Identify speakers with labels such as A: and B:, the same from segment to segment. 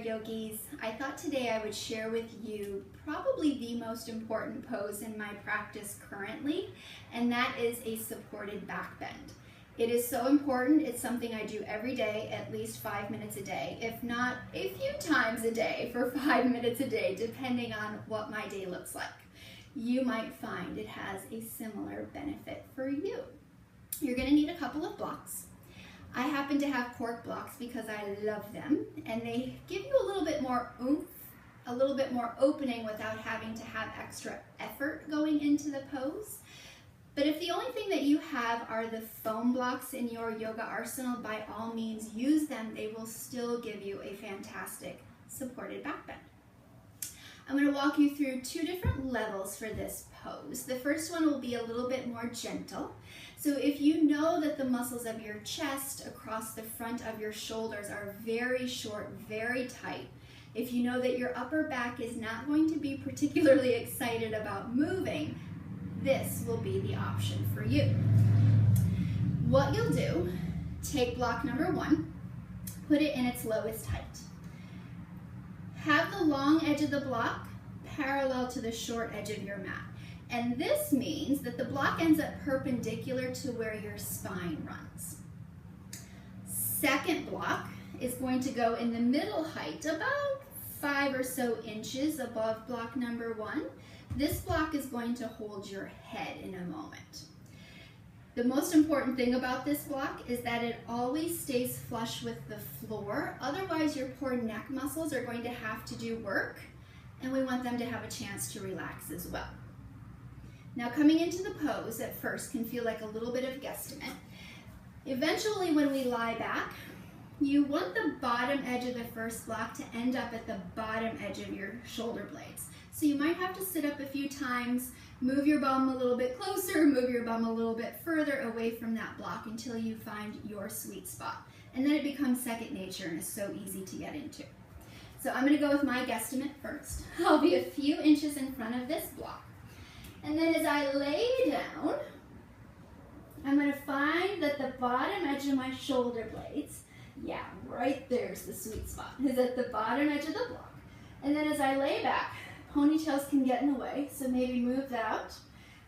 A: yogis. I thought today I would share with you probably the most important pose in my practice currently, and that is a supported back bend. It is so important. It's something I do every day, at least 5 minutes a day, if not a few times a day for 5 minutes a day, depending on what my day looks like. You might find it has a similar benefit for you. You're going to need a couple of blocks. I happen to have cork blocks because I love them, and they give you a little bit more oomph, a little bit more opening without having to have extra effort going into the pose. But if the only thing that you have are the foam blocks in your yoga arsenal, by all means use them. They will still give you a fantastic supported back bend. I'm going to walk you through 2 different levels for this pose. The first one will be a little bit more gentle. So if you know that the muscles of your chest across the front of your shoulders are very short, very tight, if you know that your upper back is not going to be particularly excited about moving, this will be the option for you. What you'll do, take block number 1, put it in its lowest height. Have the long edge of the block parallel to the short edge of your mat. And this means that the block ends up perpendicular to where your spine runs. Second block is going to go in the middle height, about 5 or so inches above block number 1. This block is going to hold your head in a moment. The most important thing about this block is that it always stays flush with the floor. Otherwise, your poor neck muscles are going to have to do work, and we want them to have a chance to relax as well. Now, coming into the pose at first can feel like a little bit of guesstimate. Eventually, when we lie back, you want the bottom edge of the first block to end up at the bottom edge of your shoulder blades. So you might have to sit up a few times, move your bum a little bit closer, move your bum a little bit further away from that block until you find your sweet spot. And then it becomes second nature and is so easy to get into. So I'm going to go with my guesstimate first. I'll be a few inches in front of this block. And then as I lay down, I'm going to find that the bottom edge of my shoulder blades, yeah, right there's the sweet spot, is at the bottom edge of the block. And then as I lay back, ponytails can get in the way, so maybe move that out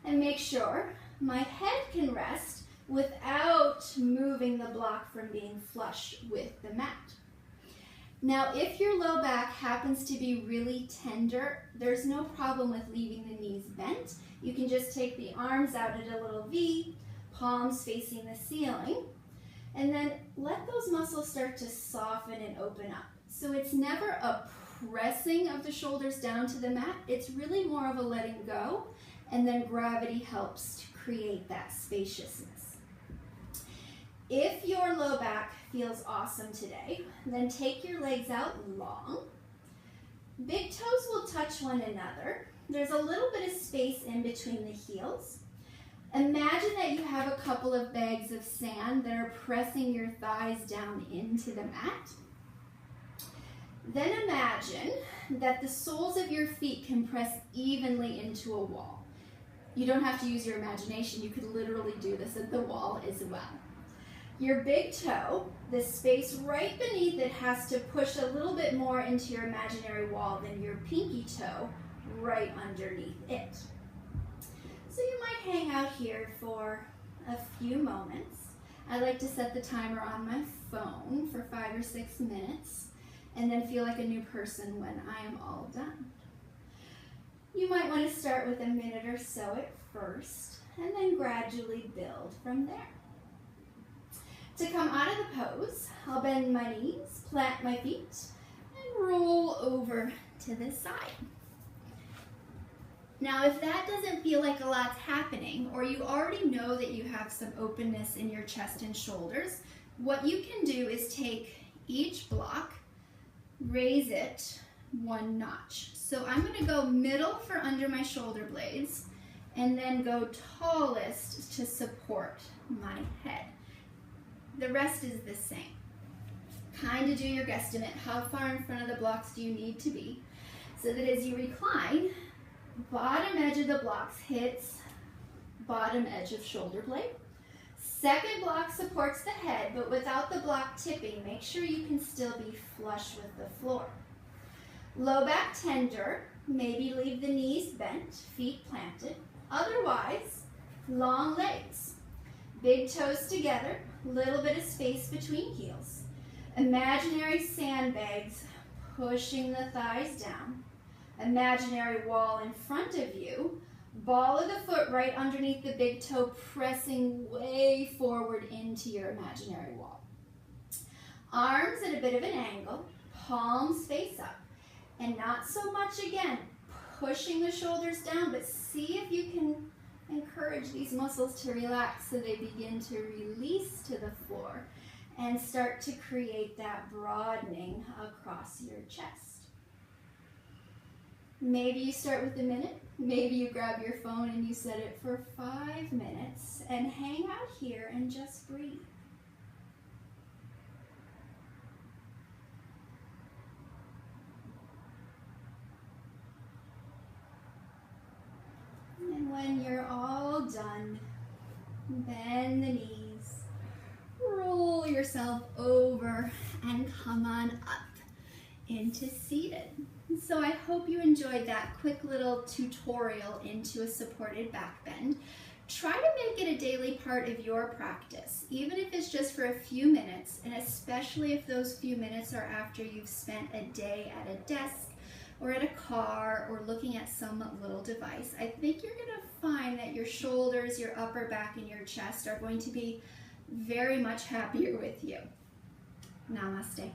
A: and make sure my head can rest without moving the block from being flush with the mat. Now, if your low back happens to be really tender, there's no problem with leaving the knees bent. You can just take the arms out at a little V, palms facing the ceiling, and then let those muscles start to soften and open up. So it's never a pressing of the shoulders down to the mat. It's really more of a letting go, and then gravity helps to create that spaciousness. If your low back feels awesome today, then take your legs out long. Big toes will touch one another. There's a little bit of space in between the heels. Imagine that you have a couple of bags of sand that are pressing your thighs down into the mat. Then imagine that the soles of your feet can press evenly into a wall. You don't have to use your imagination. You could literally do this at the wall as well. Your big toe, the space right beneath it, has to push a little bit more into your imaginary wall than your pinky toe right underneath it. So you might hang out here for a few moments. I like to set the timer on my phone for 5 or 6 minutes and then feel like a new person when I am all done. You might want to start with a minute or so at first and then gradually build from there. To come out of the pose, I'll bend my knees, plant my feet, and roll over to the side. Now, if that doesn't feel like a lot's happening, or you already know that you have some openness in your chest and shoulders, what you can do is take each block, raise it 1 notch. So I'm going to go middle for under my shoulder blades, and then go tallest to support my head. The rest is the same. Kind of do your guesstimate. How far in front of the blocks do you need to be? So that as you recline, bottom edge of the blocks hits bottom edge of shoulder blade. Second block supports the head, but without the block tipping, make sure you can still be flush with the floor. Low back tender, maybe leave the knees bent, feet planted. Otherwise, long legs. Big toes together, little bit of space between heels. Imaginary sandbags pushing the thighs down. Imaginary wall in front of you. Ball of the foot right underneath the big toe, pressing way forward into your imaginary wall. Arms at a bit of an angle, palms face up. And not so much again, pushing the shoulders down, but see if you can encourage these muscles to relax so they begin to release to the floor and start to create that broadening across your chest. Maybe you start with a minute, maybe you grab your phone and you set it for 5 minutes and hang out here and just breathe. And when you're all done, bend the knees, roll yourself over, and come on up into seated. So I hope you enjoyed that quick little tutorial into a supported back bend. Try to make it a daily part of your practice, even if it's just for a few minutes, and especially if those few minutes are after you've spent a day at a desk or at a car or looking at some little device. I think you're going to find that your shoulders, your upper back, and your chest are going to be very much happier with you. Namaste.